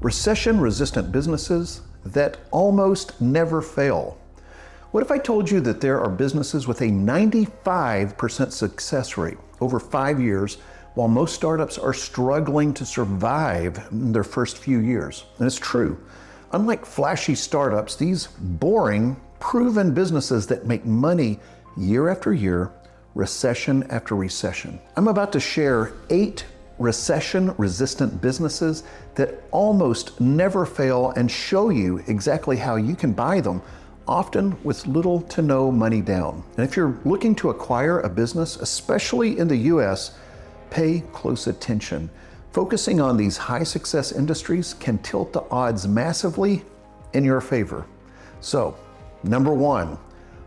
Recession-resistant businesses that almost never fail. What if I told you that there are businesses with a 95% success rate over 5 years, while most startups are struggling to survive in their first few years? And it's true. Unlike flashy startups, these boring, proven businesses that make money year after year, recession after recession. I'm about to share 8 recession-resistant businesses that almost never fail and show you exactly how you can buy them, often with little to no money down. And if you're looking to acquire a business, especially in the US, pay close attention. Focusing on these high success industries can tilt the odds massively in your favor. So, number 1,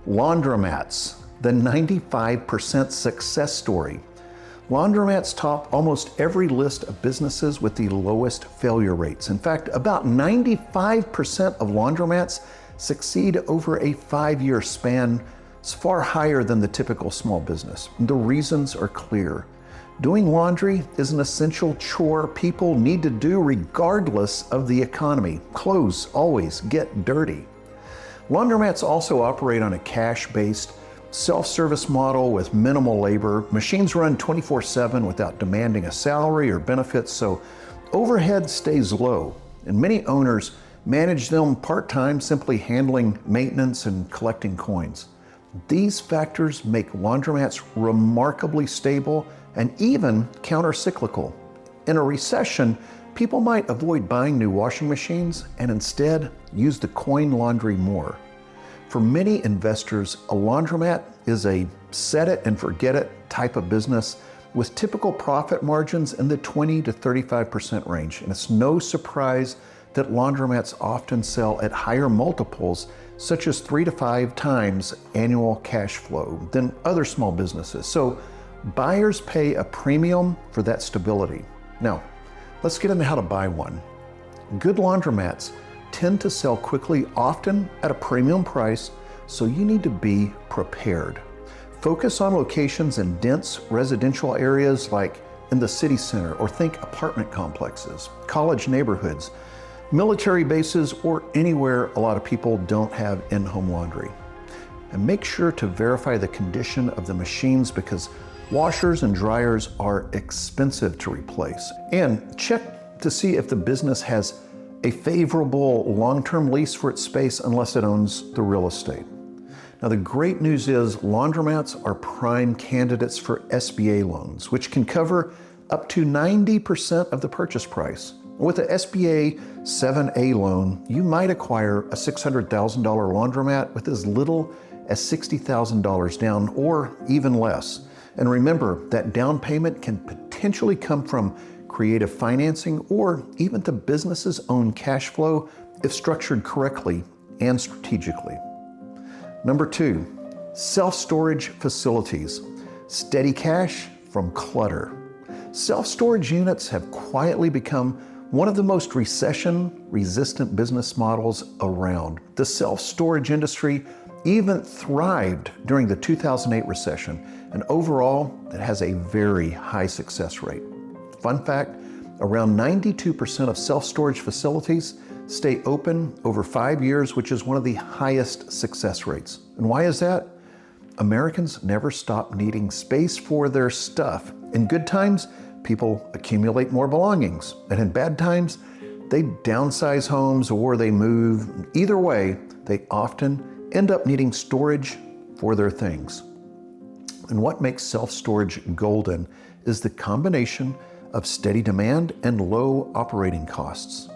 laundromats, the 95% success story. Laundromats top almost every list of businesses with the lowest failure rates. In fact, about 95% of laundromats succeed over a 5-year span. It's far higher than the typical small business. The reasons are clear. Doing laundry is an essential chore people need to do regardless of the economy. Clothes always get dirty. Laundromats also operate on a cash-based, self-service model with minimal labor. Machines run 24/7 without demanding a salary or benefits, so overhead stays low. And many owners manage them part-time, simply handling maintenance and collecting coins. These factors make laundromats remarkably stable and even counter-cyclical. In a recession, people might avoid buying new washing machines and instead use the coin laundry more. For many investors, a laundromat is a set it and forget it type of business with typical profit margins in the 20 to 35% range. And it's no surprise that laundromats often sell at higher multiples, such as 3 to 5 times annual cash flow, than other small businesses. So buyers pay a premium for that stability. Now, let's get into how to buy one. Good laundromats tend to sell quickly, often at a premium price, so you need to be prepared. Focus on locations in dense residential areas like in the city center, or think apartment complexes, college neighborhoods, military bases, or anywhere a lot of people don't have in-home laundry. And make sure to verify the condition of the machines, because washers and dryers are expensive to replace. And check to see if the business has a favorable long-term lease for its space, unless it owns the real estate. Now, the great news is laundromats are prime candidates for SBA loans, which can cover up to 90% of the purchase price. With a SBA 7A loan, you might acquire a $600,000 laundromat with as little as $60,000 down, or even less. And remember, that down payment can potentially come from creative financing or even the business's own cash flow if structured correctly and strategically. Number 2, self-storage facilities. Steady cash from clutter. Self-storage units have quietly become one of the most recession-resistant business models around. The self-storage industry even thrived during the 2008 recession, and overall, it has a very high success rate. Fun fact, around 92% of self-storage facilities stay open over 5 years, which is one of the highest success rates. And why is that? Americans never stop needing space for their stuff. In good times, people accumulate more belongings, and in bad times, they downsize homes or they move. Either way, they often end up needing storage for their things. And what makes self-storage golden is the combination of steady demand and low operating costs.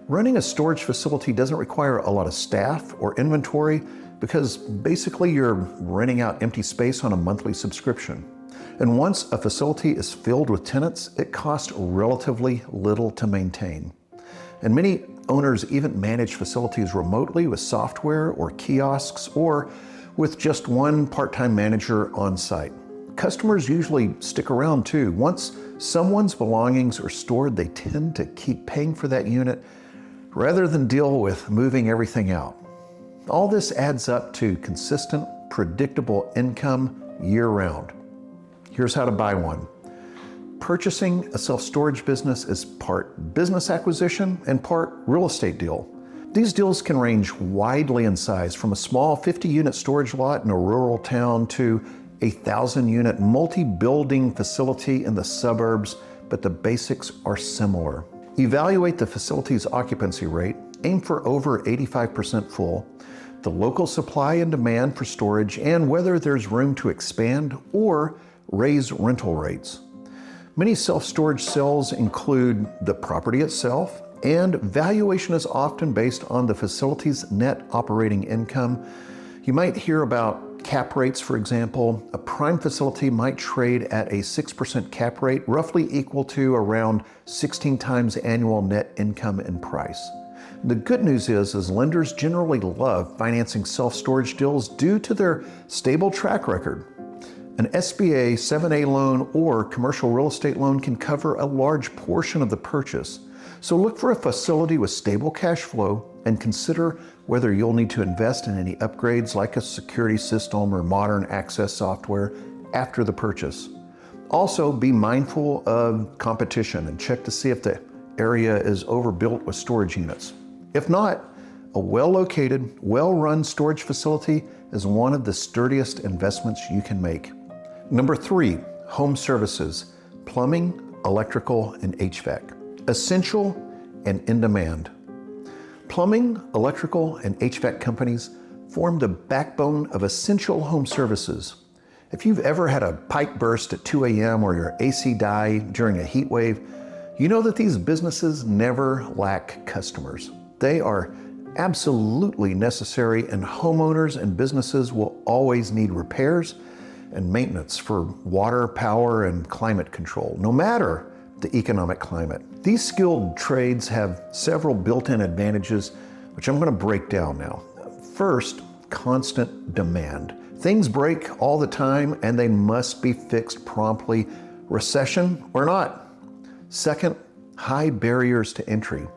Running a storage facility doesn't require a lot of staff or inventory, because basically you're renting out empty space on a monthly subscription. And once a facility is filled with tenants, it costs relatively little to maintain. And many owners even manage facilities remotely with software or kiosks, or with just one part-time manager on site. Customers usually stick around too. Once someone's belongings are stored, they tend to keep paying for that unit rather than deal with moving everything out. All this adds up to consistent, predictable income year-round. Here's how to buy one. Purchasing a self-storage business is part business acquisition and part real estate deal. These deals can range widely in size, from a small 50-unit storage lot in a rural town to a 1,000-unit multi-building facility in the suburbs, but the basics are similar. Evaluate the facility's occupancy rate, aim for over 85% full, the local supply and demand for storage, and whether there's room to expand or raise rental rates. Many self-storage sales include the property itself, and valuation is often based on the facility's net operating income. You might hear about cap rates, for example. A prime facility might trade at a 6% cap rate, roughly equal to around 16 times annual net income in price. The good news is lenders generally love financing self-storage deals due to their stable track record. An SBA 7A loan or commercial real estate loan can cover a large portion of the purchase. So look for a facility with stable cash flow and consider whether you'll need to invest in any upgrades like a security system or modern access software after the purchase. Also, be mindful of competition and check to see if the area is overbuilt with storage units. If not, a well-located, well-run storage facility is one of the sturdiest investments you can make. Number 3, home services, plumbing, electrical, and HVAC. Essential and in demand. Plumbing, electrical, and HVAC companies form the backbone of essential home services. If you've ever had a pipe burst at 2 a.m. or your AC die during a heat wave, you know that these businesses never lack customers. They are absolutely necessary, and homeowners and businesses will always need repairs and maintenance for water, power, and climate control, no matter the economic climate. These skilled trades have several built-in advantages, which I'm going to break down now. First, constant demand. Things break all the time and they must be fixed promptly, recession or not. Second, high barriers to entry.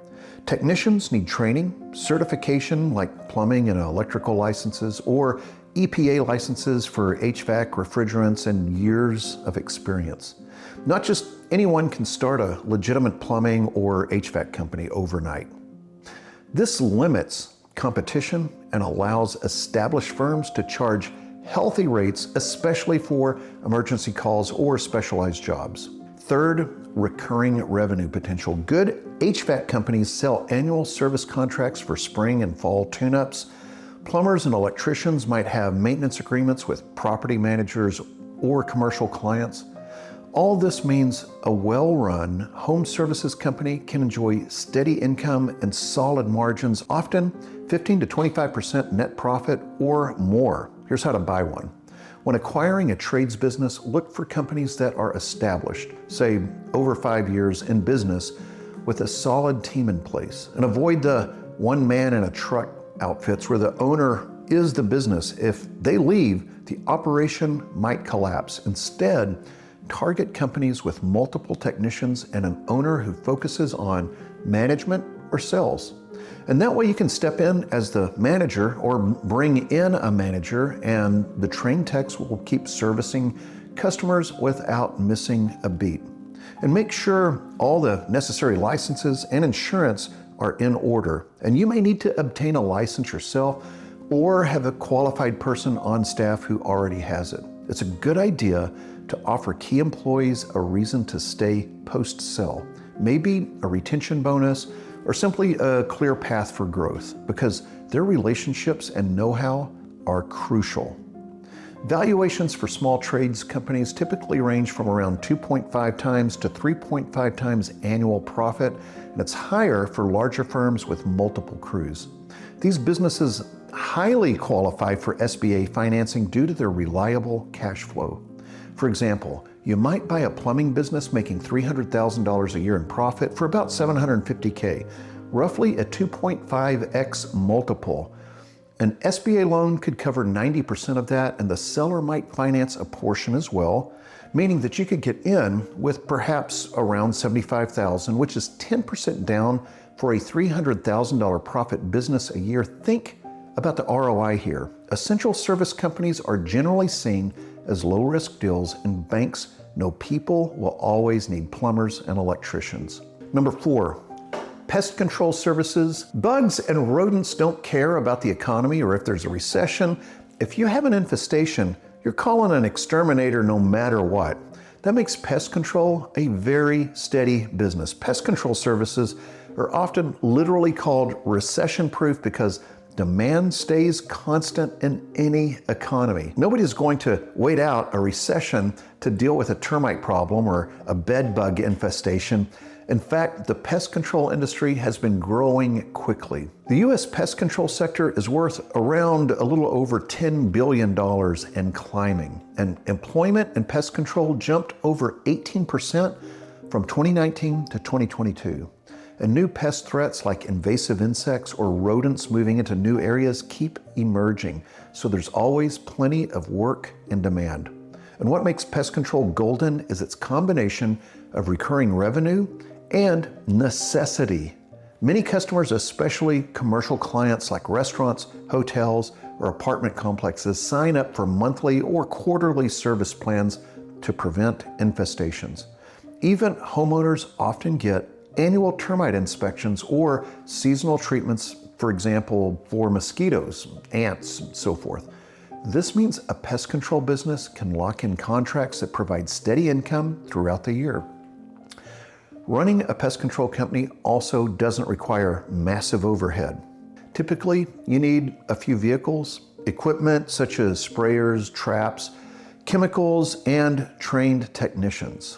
Technicians need training, certification like plumbing and electrical licenses, or EPA licenses for HVAC, refrigerants, and years of experience. Not just anyone can start a legitimate plumbing or HVAC company overnight. This limits competition and allows established firms to charge healthy rates, especially for emergency calls or specialized jobs. Third, recurring revenue potential. Good HVAC companies sell annual service contracts for spring and fall tune-ups. Plumbers and electricians might have maintenance agreements with property managers or commercial clients. All this means a well-run home services company can enjoy steady income and solid margins, often 15 to 25% net profit or more. Here's how to buy one. When acquiring a trades business, look for companies that are established, say over 5 years in business, with a solid team in place. And avoid the one man in a truck outfits where the owner is the business. If they leave, the operation might collapse. Instead, target companies with multiple technicians and an owner who focuses on management or sales. And that way you can step in as the manager or bring in a manager, and the trained techs will keep servicing customers without missing a beat. And make sure all the necessary licenses and insurance are in order. And you may need to obtain a license yourself or have a qualified person on staff who already has it. It's a good idea to offer key employees a reason to stay post-sale, maybe a retention bonus or simply a clear path for growth, because their relationships and know-how are crucial. Valuations for small trades companies typically range from around 2.5 times to 3.5 times annual profit, and it's higher for larger firms with multiple crews. These businesses highly qualify for SBA financing due to their reliable cash flow. For example, you might buy a plumbing business making $300,000 a year in profit for about $750K, roughly a 2.5x multiple. An SBA loan could cover 90% of that, and the seller might finance a portion as well, meaning that you could get in with perhaps around $75,000, which is 10% down for a $300,000 profit business a year. Think about the ROI here. Essential service companies are generally seen as low-risk deals, and banks know people will always need plumbers and electricians. Number 4, pest control services. Bugs and rodents don't care about the economy or if there's a recession. If you have an infestation, you're calling an exterminator no matter what. That makes pest control a very steady business. Pest control services are often literally called recession-proof because demand stays constant in any economy. Nobody's going to wait out a recession to deal with a termite problem or a bed bug infestation. In fact, the pest control industry has been growing quickly. The U.S. pest control sector is worth around a little over $10 billion and climbing. And employment in pest control jumped over 18% from 2019 to 2022. And new pest threats like invasive insects or rodents moving into new areas keep emerging. So there's always plenty of work and demand. And what makes pest control golden is its combination of recurring revenue and necessity. Many customers, especially commercial clients like restaurants, hotels, or apartment complexes, sign up for monthly or quarterly service plans to prevent infestations. Even homeowners often get annual termite inspections or seasonal treatments, for example, for mosquitoes, ants, and so forth. This means a pest control business can lock in contracts that provide steady income throughout the year. Running a pest control company also doesn't require massive overhead. Typically, you need a few vehicles, equipment such as sprayers, traps, chemicals, and trained technicians.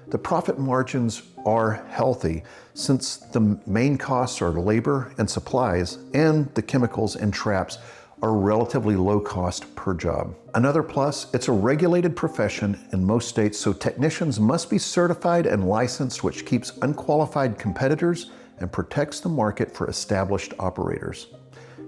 The profit margins are healthy since the main costs are labor and supplies, and the chemicals and traps are relatively low cost per job. Another plus, it's a regulated profession in most states, so technicians must be certified and licensed, which keeps unqualified competitors and protects the market for established operators.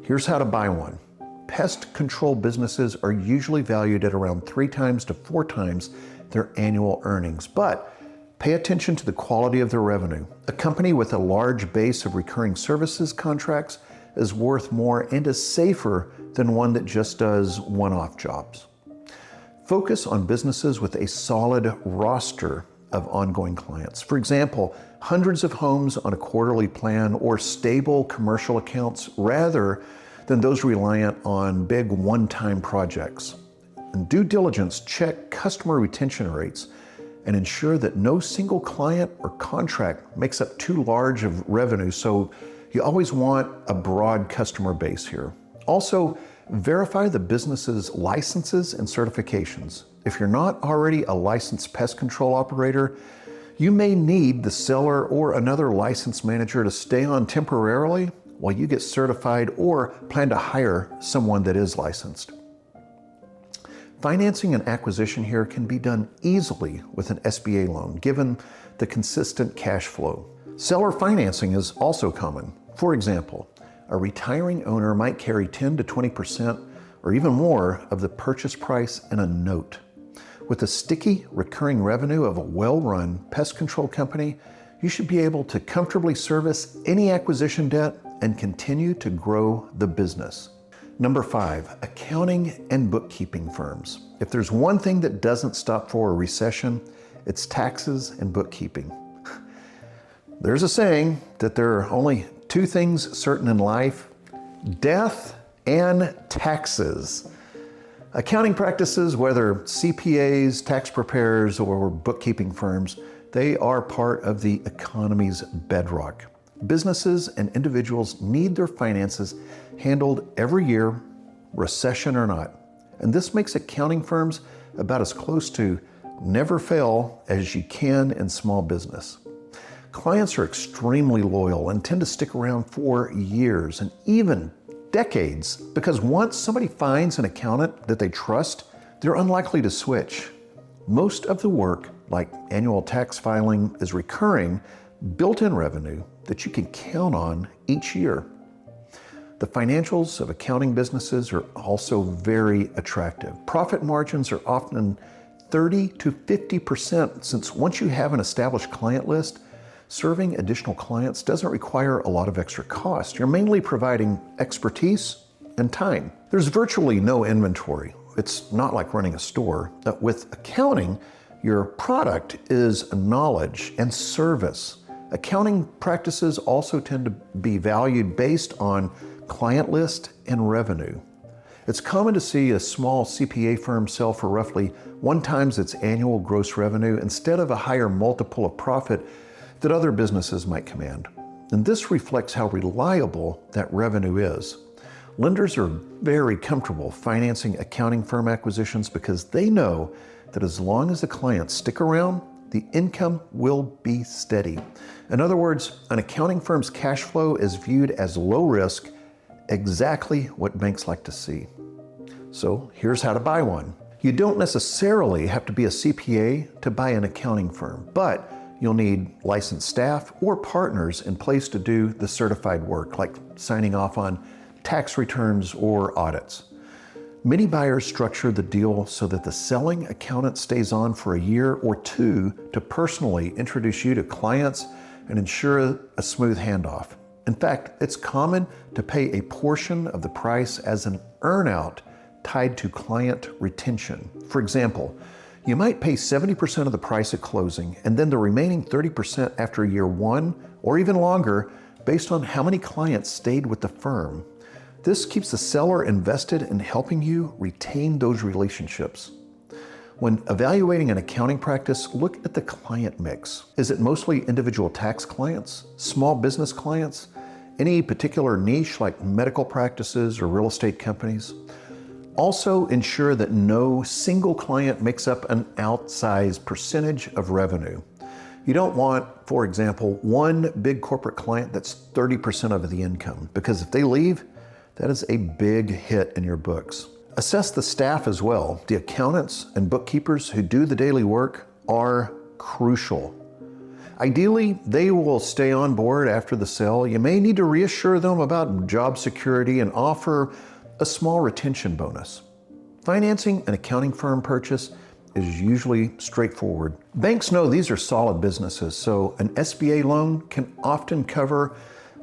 Here's how to buy one. Pest control businesses are usually valued at around 3 times to 4 times their annual earnings, but pay attention to the quality of their revenue. A company with a large base of recurring services contracts is worth more and is safer than one that just does one-off jobs. Focus on businesses with a solid roster of ongoing clients. For example, hundreds of homes on a quarterly plan or stable commercial accounts rather than those reliant on big one-time projects. In due diligence, check customer retention rates and ensure that no single client or contract makes up too large of revenue, so you always want a broad customer base here. Also, verify the business's licenses and certifications. If you're not already a licensed pest control operator, you may need the seller or another licensed manager to stay on temporarily while you get certified or plan to hire someone that is licensed. Financing and acquisition here can be done easily with an SBA loan, given the consistent cash flow. Seller financing is also common. For example, a retiring owner might carry 10 to 20% or even more of the purchase price in a note. With the sticky, recurring revenue of a well-run pest control company, you should be able to comfortably service any acquisition debt and continue to grow the business. Number 5, accounting and bookkeeping firms. If there's one thing that doesn't stop for a recession, it's taxes and bookkeeping. There's a saying that there are only 2 things certain in life: death and taxes. Accounting practices, whether CPAs, tax preparers, or bookkeeping firms, they are part of the economy's bedrock. Businesses and individuals need their finances handled every year, recession or not. And this makes accounting firms about as close to never fail as you can in small business. Clients are extremely loyal and tend to stick around for years and even decades because once somebody finds an accountant that they trust, they're unlikely to switch. Most of the work, like annual tax filing, is recurring, built-in revenue that you can count on each year. The financials of accounting businesses are also very attractive. Profit margins are often 30 to 50% since once you have an established client list, serving additional clients doesn't require a lot of extra cost. You're mainly providing expertise and time. There's virtually no inventory. It's not like running a store. With accounting, your product is knowledge and service. Accounting practices also tend to be valued based on client list and revenue. It's common to see a small CPA firm sell for roughly 1 times its annual gross revenue instead of a higher multiple of profit that other businesses might command. And this reflects how reliable that revenue is. Lenders are very comfortable financing accounting firm acquisitions because they know that as long as the clients stick around, the income will be steady. In other words, an accounting firm's cash flow is viewed as low risk, exactly what banks like to see. So here's how to buy one. You don't necessarily have to be a CPA to buy an accounting firm, but you'll need licensed staff or partners in place to do the certified work, like signing off on tax returns or audits. Many buyers structure the deal so that the selling accountant stays on for a year or 2 to personally introduce you to clients and ensure a smooth handoff. In fact, it's common to pay a portion of the price as an earnout tied to client retention. For example, you might pay 70% of the price at closing and then the remaining 30% after year 1 or even longer based on how many clients stayed with the firm. This keeps the seller invested in helping you retain those relationships. When evaluating an accounting practice, look at the client mix. Is it mostly individual tax clients, small business clients, any particular niche like medical practices or real estate companies? Also ensure that no single client makes up an outsized percentage of revenue. You don't want, for example, one big corporate client that's 30% of the income, because if they leave, that is a big hit in your books. Assess the staff as well. The accountants and bookkeepers who do the daily work are crucial. Ideally, they will stay on board after the sale. You may need to reassure them about job security and offer a small retention bonus. Financing an accounting firm purchase is usually straightforward. Banks know these are solid businesses, so an SBA loan can often cover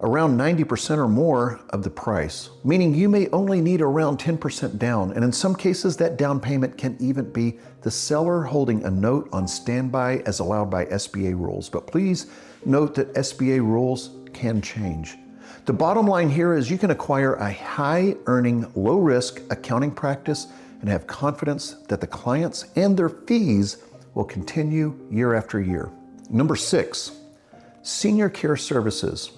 around 90% or more of the price, meaning you may only need around 10% down, and in some cases that down payment can even be the seller holding a note on standby as allowed by SBA rules. But please note that SBA rules can change. The bottom line here is you can acquire a high-earning, low-risk accounting practice and have confidence that the clients and their fees will continue year after year. Number 6, senior care services.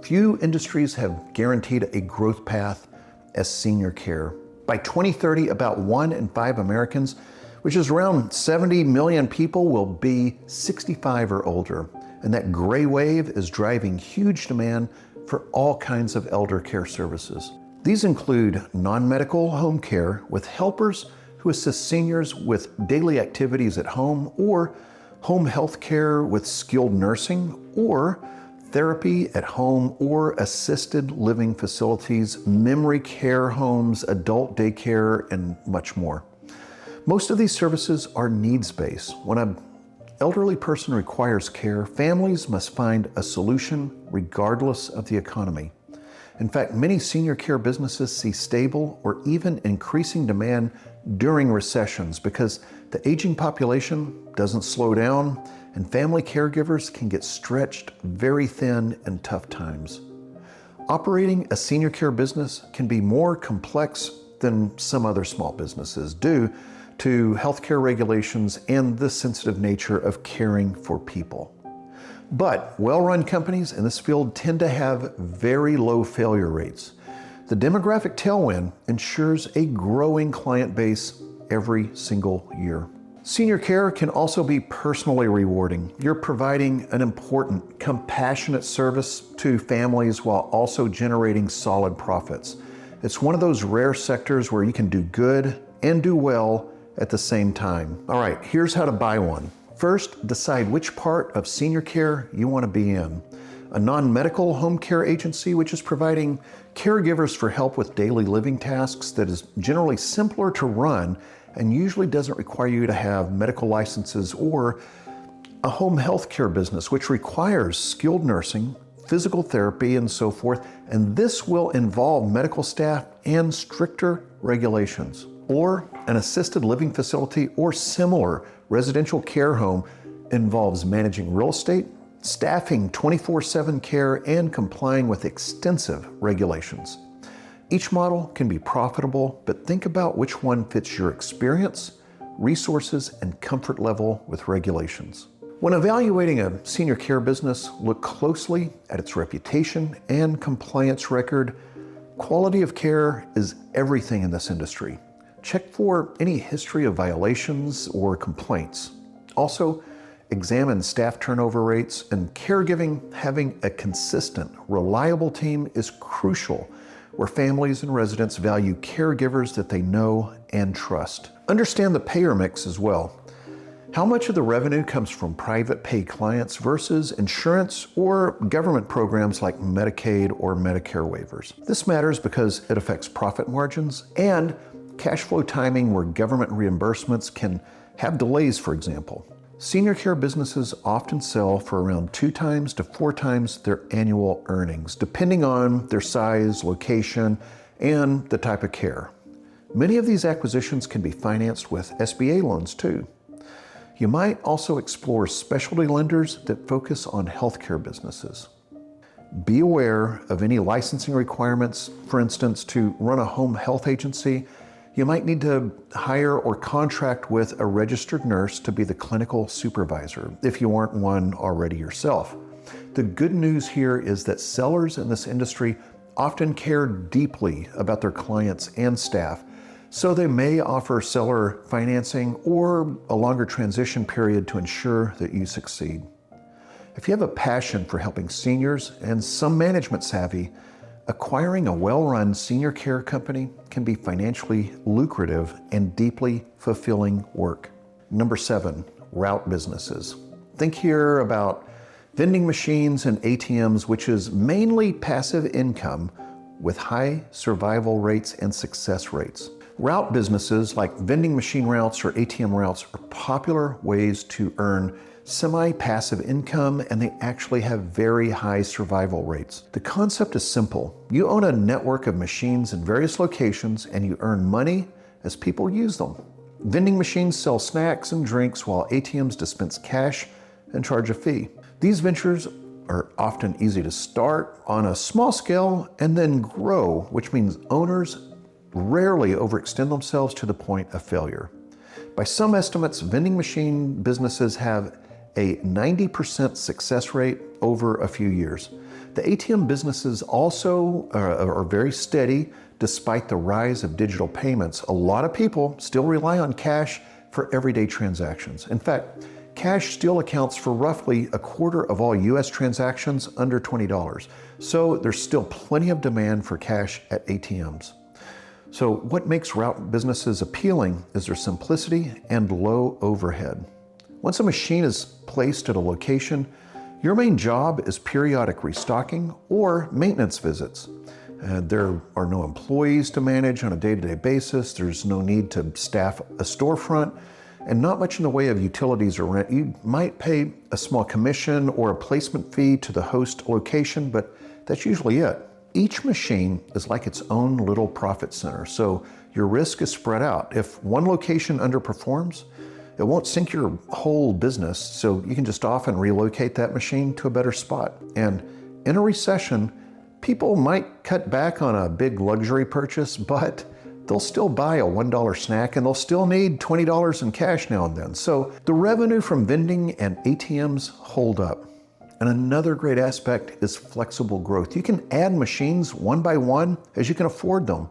Few industries have guaranteed a growth path as senior care. By 2030, about 1 in 5 Americans, which is around 70 million people, will be 65 or older. And that gray wave is driving huge demand for all kinds of elder care services. These include non-medical home care with helpers who assist seniors with daily activities at home, or home health care with skilled nursing, or therapy at home or assisted living facilities, memory care homes, adult daycare, and much more. Most of these services are needs-based. When an elderly person requires care, families must find a solution regardless of the economy. In fact, many senior care businesses see stable or even increasing demand during recessions because the aging population doesn't slow down and family caregivers can get stretched very thin in tough times. Operating a senior care business can be more complex than some other small businesses due to healthcare regulations and the sensitive nature of caring for people. But well-run companies in this field tend to have very low failure rates. The demographic tailwind ensures a growing client base every single year. Senior care can also be personally rewarding. You're providing an important, compassionate service to families while also generating solid profits. It's one of those rare sectors where you can do good and do well at the same time. All right, here's how to buy one. First, decide which part of senior care you want to be in. A non-medical home care agency, which is providing caregivers for help with daily living tasks that is generally simpler to run and usually doesn't require you to have medical licenses, or a home health care business, which requires skilled nursing, physical therapy, and so forth, and this will involve medical staff and stricter regulations. Or an assisted living facility or similar residential care home involves managing real estate, staffing 24/7 care, and complying with extensive regulations. Each model can be profitable, but think about which one fits your experience, resources, and comfort level with regulations. When evaluating a senior care business, look closely at its reputation and compliance record. Quality of care is everything in this industry. Check for any history of violations or complaints. Also, examine staff turnover rates and caregiving. Having a consistent, reliable team is crucial, where families and residents value caregivers that they know and trust. Understand the payer mix as well. How much of the revenue comes from private pay clients versus insurance or government programs like Medicaid or Medicare waivers? This matters because it affects profit margins and cash flow timing, where government reimbursements can have delays, for example. Senior care businesses often sell for around 2 times to 4 times their annual earnings, depending on their size, location, and the type of care. Many of these acquisitions can be financed with SBA loans too. You might also explore specialty lenders that focus on healthcare businesses. Be aware of any licensing requirements. For instance, to run a home health agency, you might need to hire or contract with a registered nurse to be the clinical supervisor if you aren't one already yourself. The good news here is that sellers in this industry often care deeply about their clients and staff, so they may offer seller financing or a longer transition period to ensure that you succeed. If you have a passion for helping seniors and some management savvy, acquiring a well-run senior care company can be financially lucrative and deeply fulfilling work. Number 7, route businesses. Think here about vending machines and ATMs, which is mainly passive income with high survival rates and success rates. Route businesses like vending machine routes or ATM routes are popular ways to earn semi-passive income, and they actually have very high survival rates. The concept is simple. You own a network of machines in various locations and you earn money as people use them. Vending machines sell snacks and drinks while ATMs dispense cash and charge a fee. These ventures are often easy to start on a small scale and then grow, which means owners rarely overextend themselves to the point of failure. By some estimates, vending machine businesses have a 90% success rate over a few years. The ATM businesses also are very steady despite the rise of digital payments. A lot of people still rely on cash for everyday transactions. In fact, cash still accounts for roughly a quarter of all US transactions under $20. So there's still plenty of demand for cash at ATMs. So what makes route businesses appealing is their simplicity and low overhead. Once a machine is placed at a location, your main job is periodic restocking or maintenance visits. There are no employees to manage on a day-to-day basis. There's no need to staff a storefront, and not much in the way of utilities or rent. You might pay a small commission or a placement fee to the host location, but that's usually it. Each machine is like its own little profit center, so your risk is spread out. If one location underperforms, it won't sink your whole business, so you can just often relocate that machine to a better spot. And in a recession, people might cut back on a big luxury purchase, but they'll still buy a $1 snack and they'll still need $20 in cash now and then. So the revenue from vending and ATMs hold up. And another great aspect is flexible growth. You can add machines one by one as you can afford them.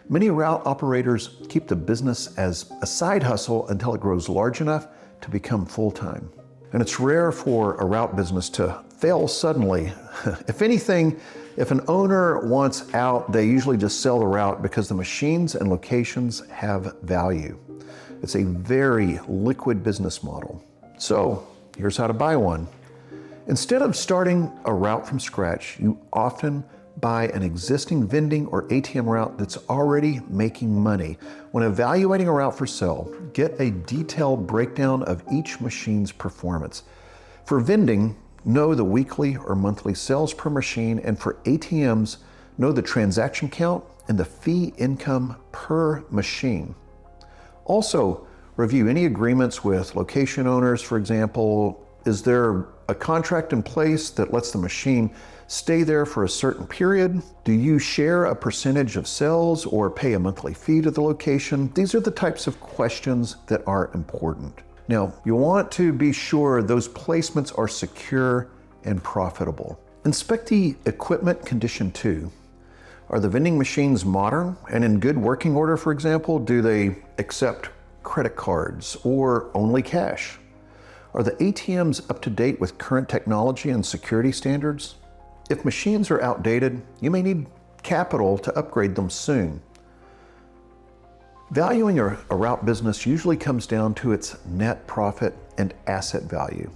Many route operators keep the business as a side hustle until it grows large enough to become full-time. And it's rare for a route business to fail suddenly. If anything, if an owner wants out, they usually just sell the route because the machines and locations have value. It's a very liquid business model. So here's how to buy one. Instead of starting a route from scratch, you often buy an existing vending or ATM route that's already making money. When evaluating a route for sale, get a detailed breakdown of each machine's performance. For vending, know the weekly or monthly sales per machine, and for ATMs, know the transaction count and the fee income per machine. Also, review any agreements with location owners. For example, is there a contract in place that lets the machine stay there for a certain period? Do you share a percentage of sales or pay a monthly fee to the location? These are the types of questions that are important. Now, you want to be sure those placements are secure and profitable. Inspect the equipment condition too. Are the vending machines modern and in good working order, for example? Do they accept credit cards or only cash? Are the ATMs up to date with current technology and security standards? If machines are outdated, you may need capital to upgrade them soon. Valuing a route business usually comes down to its net profit and asset value.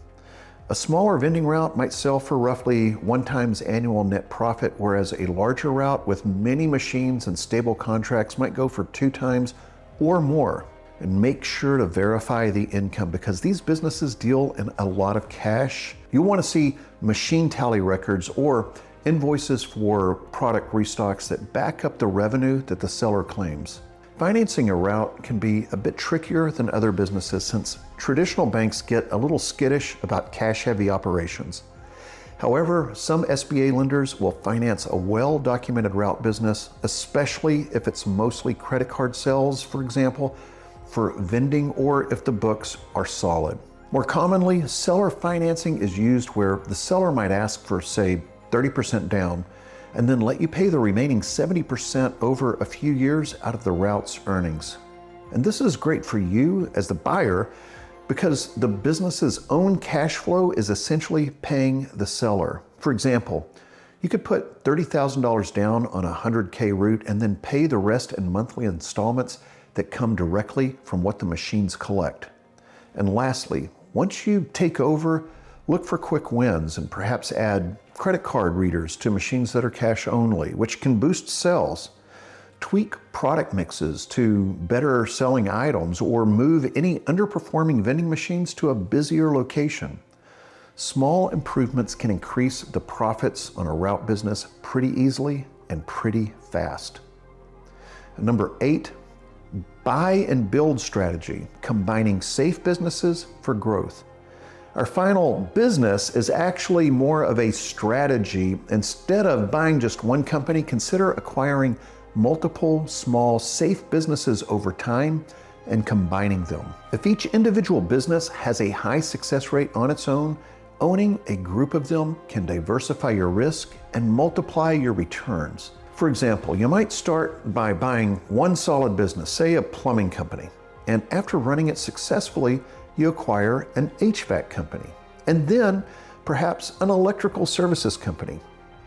A smaller vending route might sell for roughly 1 times annual net profit, whereas a larger route with many machines and stable contracts might go for 2 times or more. And make sure to verify the income because these businesses deal in a lot of cash. You want to see machine tally records or invoices for product restocks that back up the revenue that the seller claims. Financing a route can be a bit trickier than other businesses since traditional banks get a little skittish about cash-heavy operations. However, some SBA lenders will finance a well-documented route business, especially if it's mostly credit card sales, for example, for vending or if the books are solid. More commonly, seller financing is used where the seller might ask for, say, 30% down, and then let you pay the remaining 70% over a few years out of the route's earnings. And this is great for you as the buyer because the business's own cash flow is essentially paying the seller. For example, you could put $30,000 down on a 100K route and then pay the rest in monthly installments that come directly from what the machines collect. And lastly, once you take over, look for quick wins and perhaps add credit card readers to machines that are cash only, which can boost sales. Tweak product mixes to better selling items or move any underperforming vending machines to a busier location. Small improvements can increase the profits on a route business pretty easily and pretty fast. Number 8, buy and build strategy, combining safe businesses for growth. Our final business is actually more of a strategy. Instead of buying just one company, consider acquiring multiple small, safe businesses over time and combining them. If each individual business has a high success rate on its own, owning a group of them can diversify your risk and multiply your returns. For example, you might start by buying one solid business, say a plumbing company, and after running it successfully, you acquire an HVAC company, and then perhaps an electrical services company.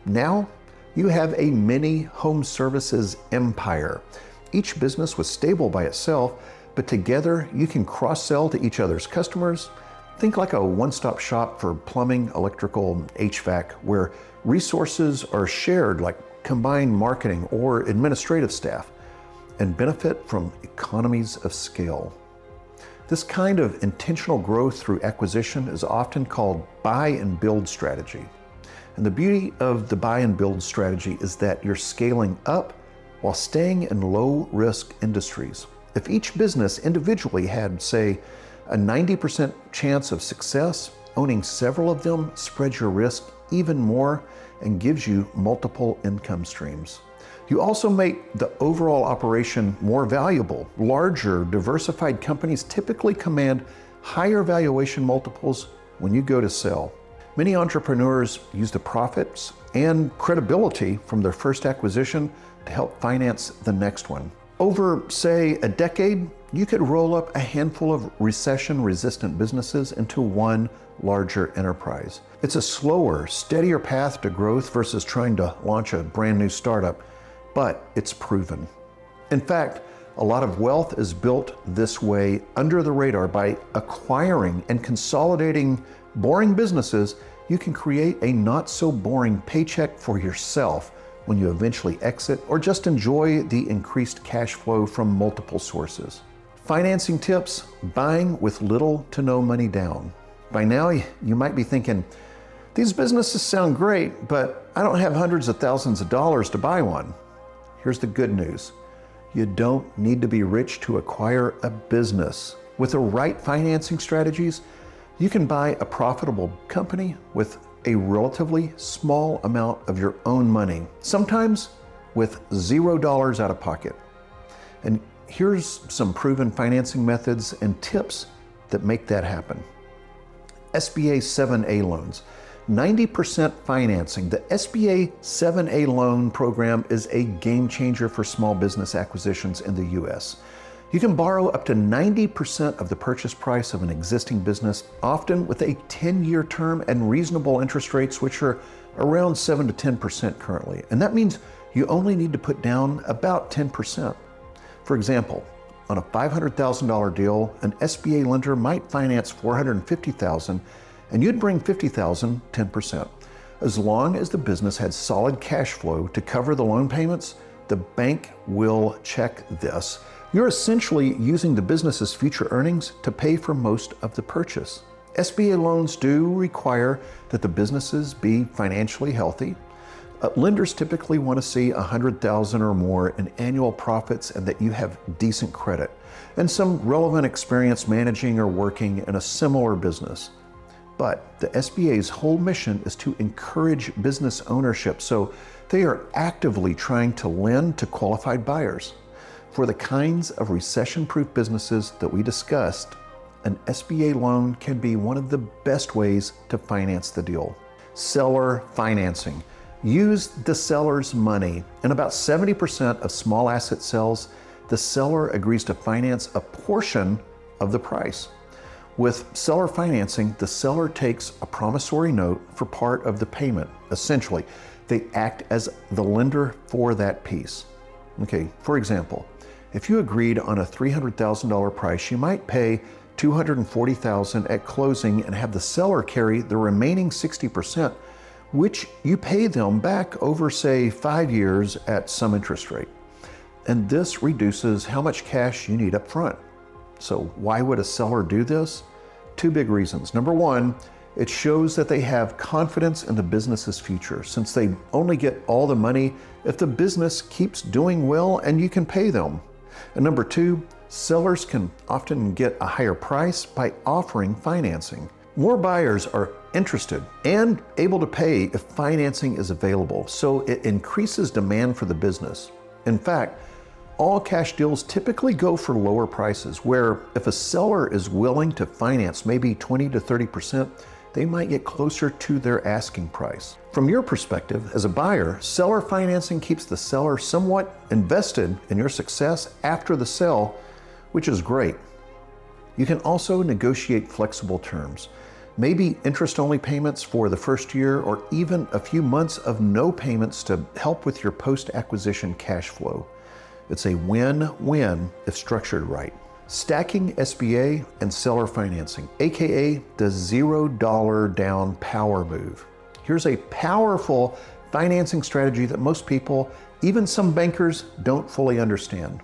Now, you have a mini home services empire. Each business was stable by itself, but together you can cross-sell to each other's customers. Think like a one-stop shop for plumbing, electrical, HVAC, where resources are shared like combined marketing or administrative staff, and benefit from economies of scale. This kind of intentional growth through acquisition is often called buy and build strategy. And the beauty of the buy and build strategy is that you're scaling up while staying in low-risk industries. If each business individually had, say, a 90% chance of success, owning several of them spreads your risk even more and gives you multiple income streams. You also make the overall operation more valuable. Larger, diversified companies typically command higher valuation multiples when you go to sell. Many entrepreneurs use the profits and credibility from their first acquisition to help finance the next one. Over, say, a decade, you could roll up a handful of recession-resistant businesses into one larger enterprise. It's a slower, steadier path to growth versus trying to launch a brand new startup, but it's proven. In fact, a lot of wealth is built this way under the radar. By acquiring and consolidating boring businesses, you can create a not so boring paycheck for yourself when you eventually exit or just enjoy the increased cash flow from multiple sources. Financing tips: buying with little to no money down. By now, you might be thinking, These businesses sound great, but I don't have hundreds of thousands of dollars to buy one. Here's the good news. You don't need to be rich to acquire a business. With the right financing strategies, you can buy a profitable company with a relatively small amount of your own money, sometimes with $0 out of pocket. And here's some proven financing methods and tips that make that happen. SBA 7A loans. 90% financing. The SBA 7A loan program is a game changer for small business acquisitions in the U.S. You can borrow up to 90% of the purchase price of an existing business, often with a 10-year term and reasonable interest rates, which are around 7 to 10% currently. And that means you only need to put down about 10%. For example, on a $500,000 deal, an SBA lender might finance $450,000 and you'd bring $50,000, 10%. As long as the business had solid cash flow to cover the loan payments, the bank will check this. You're essentially using the business's future earnings to pay for most of the purchase. SBA loans do require that the businesses be financially healthy. Lenders typically want to see $100,000 or more in annual profits and that you have decent credit and some relevant experience managing or working in a similar business. But the SBA's whole mission is to encourage business ownership, so they are actively trying to lend to qualified buyers. For the kinds of recession-proof businesses that we discussed, an SBA loan can be one of the best ways to finance the deal. Seller financing. Use the seller's money. In about 70% of small asset sales, the seller agrees to finance a portion of the price. With seller financing, the seller takes a promissory note for part of the payment. Essentially, they act as the lender for that piece. Okay, for example, if you agreed on a $300,000 price, you might pay $240,000 at closing and have the seller carry the remaining 60%, which you pay them back over, say, 5 years at some interest rate. And this reduces how much cash you need up front. So why would a seller do this? Two big reasons. Number one, it shows that they have confidence in the business's future, since they only get all the money if the business keeps doing well and you can pay them. And number two, sellers can often get a higher price by offering financing. More buyers are interested and able to pay if financing is available, so it increases demand for the business. In fact, all cash deals typically go for lower prices, where if a seller is willing to finance maybe 20 to 30%, they might get closer to their asking price. From your perspective, as a buyer, seller financing keeps the seller somewhat invested in your success after the sale, which is great. You can also negotiate flexible terms, maybe interest-only payments for the first year or even a few months of no payments to help with your post-acquisition cash flow. It's a win-win if structured right. Stacking SBA and seller financing, aka the $0 down power move. Here's a powerful financing strategy that most people, even some bankers, don't fully understand.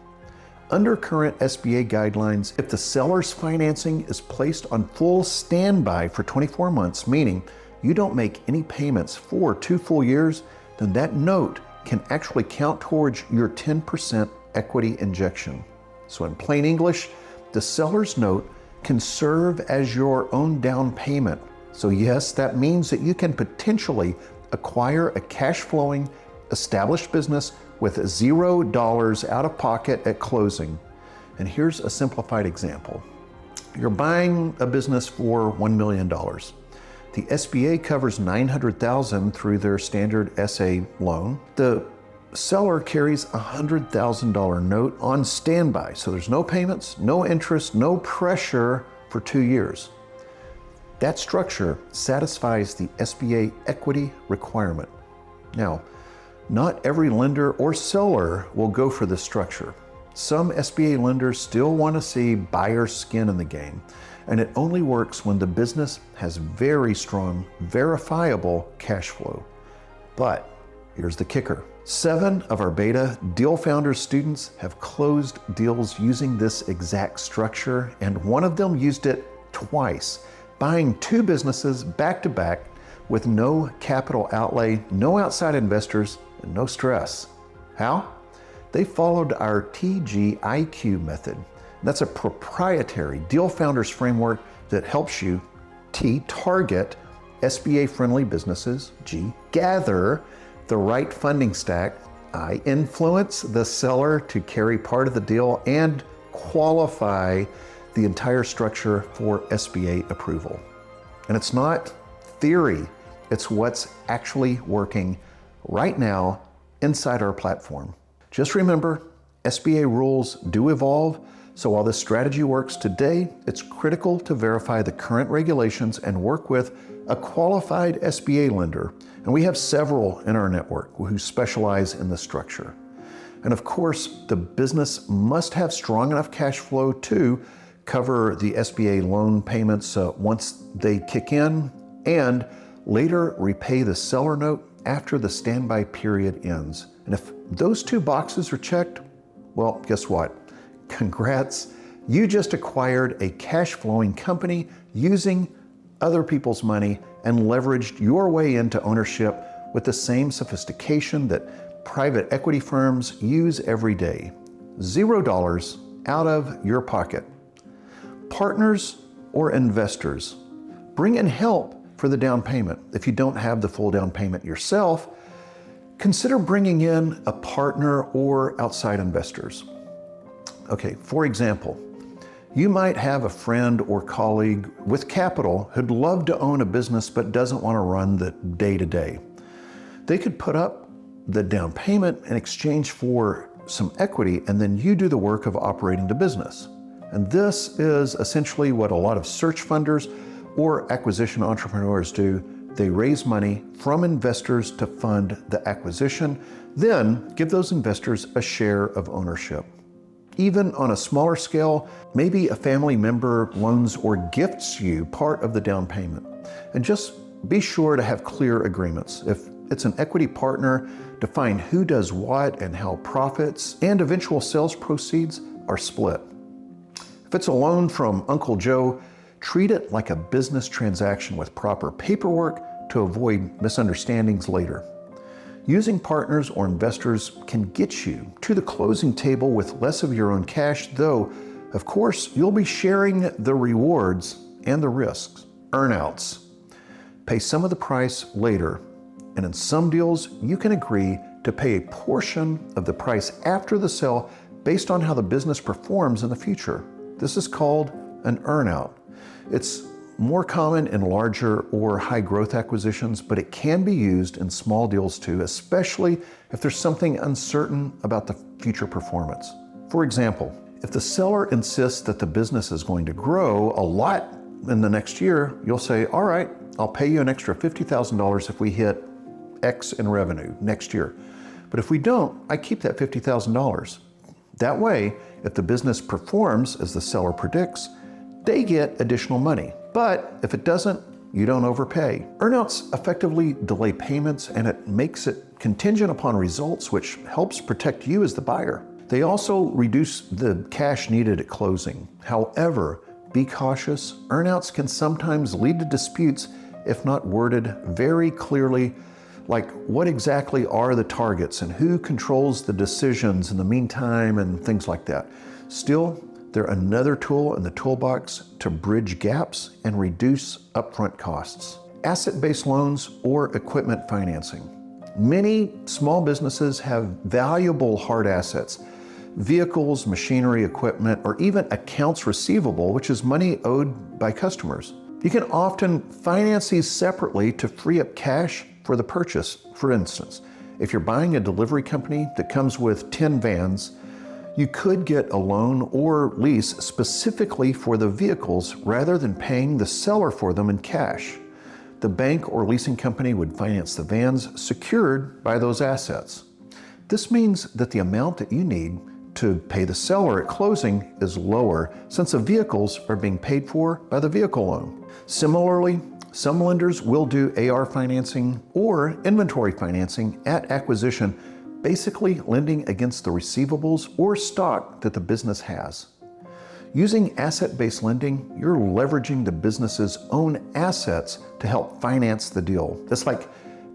Under current SBA guidelines, if the seller's financing is placed on full standby for 24 months, meaning you don't make any payments for 2 full years, then that note can actually count towards your 10% equity injection. So in plain English, the seller's note can serve as your own down payment. So yes, that means that you can potentially acquire a cash flowing, established business with $0 out of pocket at closing. And here's a simplified example. You're buying a business for $1 million. The SBA covers $900,000 through their standard SA loan. The seller carries a $100,000 note on standby, so there's no payments, no interest, no pressure for 2 years. That structure satisfies the SBA equity requirement. Now, not every lender or seller will go for this structure. Some SBA lenders still want to see buyer skin in the game, and it only works when the business has very strong, verifiable cash flow. But here's the kicker. 7 of our Beta Deal Founders students have closed deals using this exact structure, and one of them used it twice, buying 2 businesses back to back, with no capital outlay, no outside investors, and no stress. How? They followed our TGIQ method. That's a proprietary Deal Founders framework that helps you T, target SBA-friendly businesses, G, gather the right funding stack, I, influence the seller to carry part of the deal, and qualify the entire structure for SBA approval. And it's not theory, it's what's actually working right now inside our platform. Just remember, SBA rules do evolve, so while this strategy works today, it's critical to verify the current regulations and work with a qualified SBA lender. And we have several in our network who specialize in this structure. And of course, the business must have strong enough cash flow to cover the SBA loan payments once they kick in, and later repay the seller note after the standby period ends. And if those two boxes are checked, well, guess what? Congrats, you just acquired a cash flowing company using other people's money and leveraged your way into ownership with the same sophistication that private equity firms use every day. $0 out of your pocket. Partners or investors, bring in help for the down payment. If you don't have the full down payment yourself, consider bringing in a partner or outside investors. Okay, for example, you might have a friend or colleague with capital who'd love to own a business but doesn't want to run the day-to-day. They could put up the down payment in exchange for some equity, and then you do the work of operating the business. And this is essentially what a lot of search funders or acquisition entrepreneurs do. They raise money from investors to fund the acquisition, then give those investors a share of ownership. Even on a smaller scale, maybe a family member loans or gifts you part of the down payment. And just be sure to have clear agreements. If it's an equity partner, define who does what and how profits and eventual sales proceeds are split. If it's a loan from Uncle Joe, treat it like a business transaction with proper paperwork to avoid misunderstandings later. Using partners or investors can get you to the closing table with less of your own cash, though, of course, you'll be sharing the rewards and the risks. Earnouts. Pay some of the price later, and in some deals, you can agree to pay a portion of the price after the sale based on how the business performs in the future. This is called an earnout. It's more common in larger or high growth acquisitions, but it can be used in small deals too, especially if there's something uncertain about the future performance. For example, if the seller insists that the business is going to grow a lot in the next year, you'll say, all right, I'll pay you an extra $50,000 if we hit X in revenue next year. But if we don't, I keep that $50,000. That way, if the business performs as the seller predicts, they get additional money. But if it doesn't, you don't overpay. Earnouts effectively delay payments, and it makes it contingent upon results, which helps protect you as the buyer. They also reduce the cash needed at closing. However, be cautious. Earnouts can sometimes lead to disputes if not worded very clearly, like what exactly are the targets and who controls the decisions in the meantime and things like that. Still, they're another tool in the toolbox to bridge gaps and reduce upfront costs. Asset-based loans or equipment financing. Many small businesses have valuable hard assets, vehicles, machinery, equipment, or even accounts receivable, which is money owed by customers. You can often finance these separately to free up cash for the purchase. For instance, if you're buying a delivery company that comes with 10 vans, you could get a loan or lease specifically for the vehicles rather than paying the seller for them in cash. The bank or leasing company would finance the vans secured by those assets. This means that the amount that you need to pay the seller at closing is lower since the vehicles are being paid for by the vehicle loan. Similarly, some lenders will do AR financing or inventory financing at acquisition, basically lending against the receivables or stock that the business has. Using asset-based lending, you're leveraging the business's own assets to help finance the deal. It's like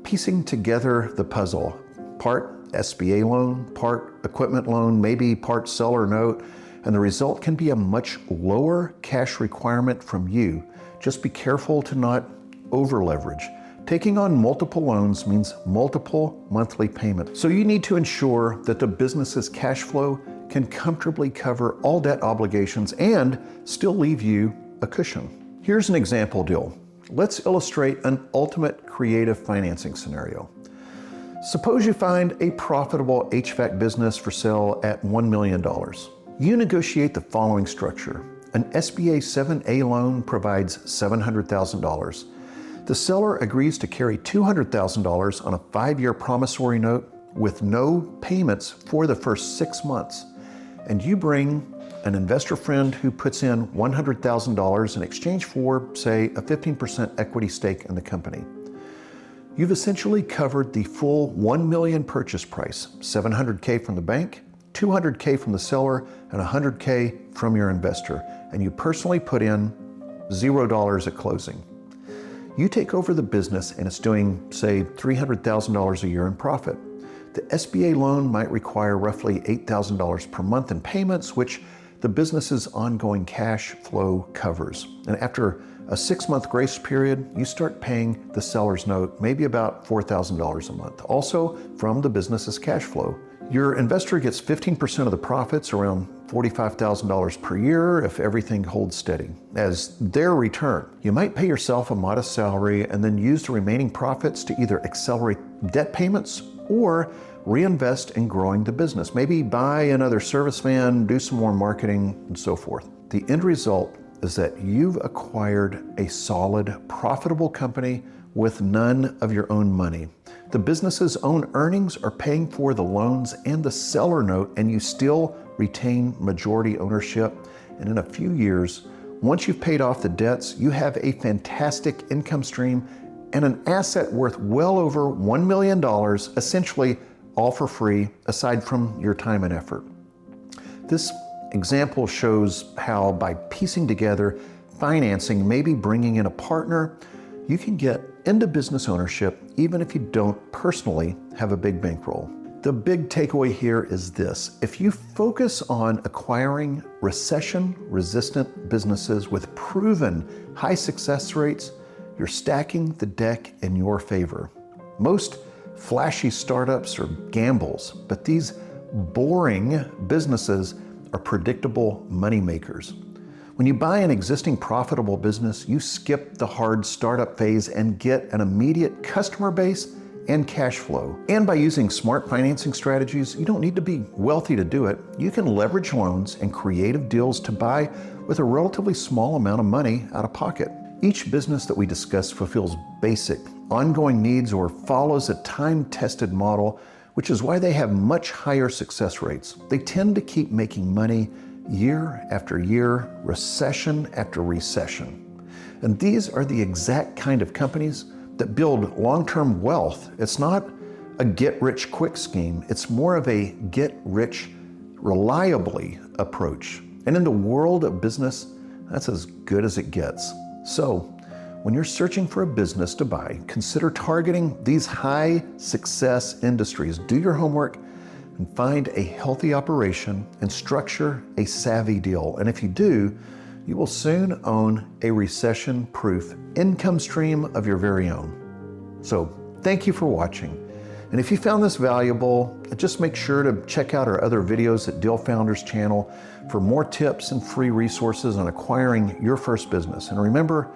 piecing together the puzzle. Part SBA loan, part equipment loan, maybe part seller note, and the result can be a much lower cash requirement from you. Just be careful to not over-leverage. Taking on multiple loans means multiple monthly payments. So you need to ensure that the business's cash flow can comfortably cover all debt obligations and still leave you a cushion. Here's an example deal. Let's illustrate an ultimate creative financing scenario. Suppose you find a profitable HVAC business for sale at $1 million. You negotiate the following structure. An SBA 7A loan provides $700,000. The seller agrees to carry $200,000 on a 5-year promissory note with no payments for the first 6 months. And you bring an investor friend who puts in $100,000 in exchange for, say, a 15% equity stake in the company. You've essentially covered the full $1 million purchase price, $700K from the bank, $200K from the seller, and $100K from your investor, and you personally put in $0 at closing. You take over the business and it's doing, say, $300,000 a year in profit. The SBA loan might require roughly $8,000 per month in payments, which the business's ongoing cash flow covers. And after a 6-month grace period, you start paying the seller's note, maybe about $4,000 a month, also from the business's cash flow. Your investor gets 15% of the profits, around $45,000 per year if everything holds steady, as their return. You might pay yourself a modest salary and then use the remaining profits to either accelerate debt payments or reinvest in growing the business. Maybe buy another service van, do some more marketing, and so forth. The end result is that you've acquired a solid, profitable company with none of your own money. The business's own earnings are paying for the loans and the seller note, and you still retain majority ownership. And in a few years, once you've paid off the debts, you have a fantastic income stream and an asset worth well over $1 million, essentially all for free, aside from your time and effort. This example shows how by piecing together financing, maybe bringing in a partner, you can get into business ownership even if you don't personally have a big bankroll. The big takeaway here is this: if you focus on acquiring recession-resistant businesses with proven high success rates, you're stacking the deck in your favor. Most flashy startups are gambles, but these boring businesses are predictable money makers. When you buy an existing profitable business, you skip the hard startup phase and get an immediate customer base and cash flow. And by using smart financing strategies, you don't need to be wealthy to do it. You can leverage loans and creative deals to buy with a relatively small amount of money out of pocket. Each business that we discuss fulfills basic, ongoing needs or follows a time-tested model, which is why they have much higher success rates. They tend to keep making money year after year, recession after recession. And these are the exact kind of companies that build long-term wealth. It's not a get-rich-quick scheme. It's more of a get-rich-reliably approach. And in the world of business, that's as good as it gets. So, when you're searching for a business to buy, consider targeting these high-success industries. Do your homework and find a healthy operation and structure a savvy deal. And if you do, you will soon own a recession-proof income stream of your very own. So, thank you for watching. And if you found this valuable, just make sure to check out our other videos at Deal Founders channel for more tips and free resources on acquiring your first business. And remember,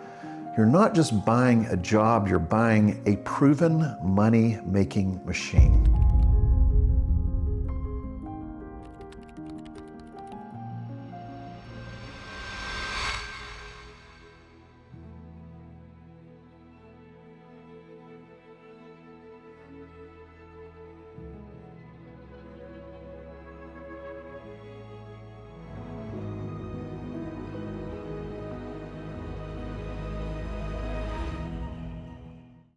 you're not just buying a job, you're buying a proven money-making machine.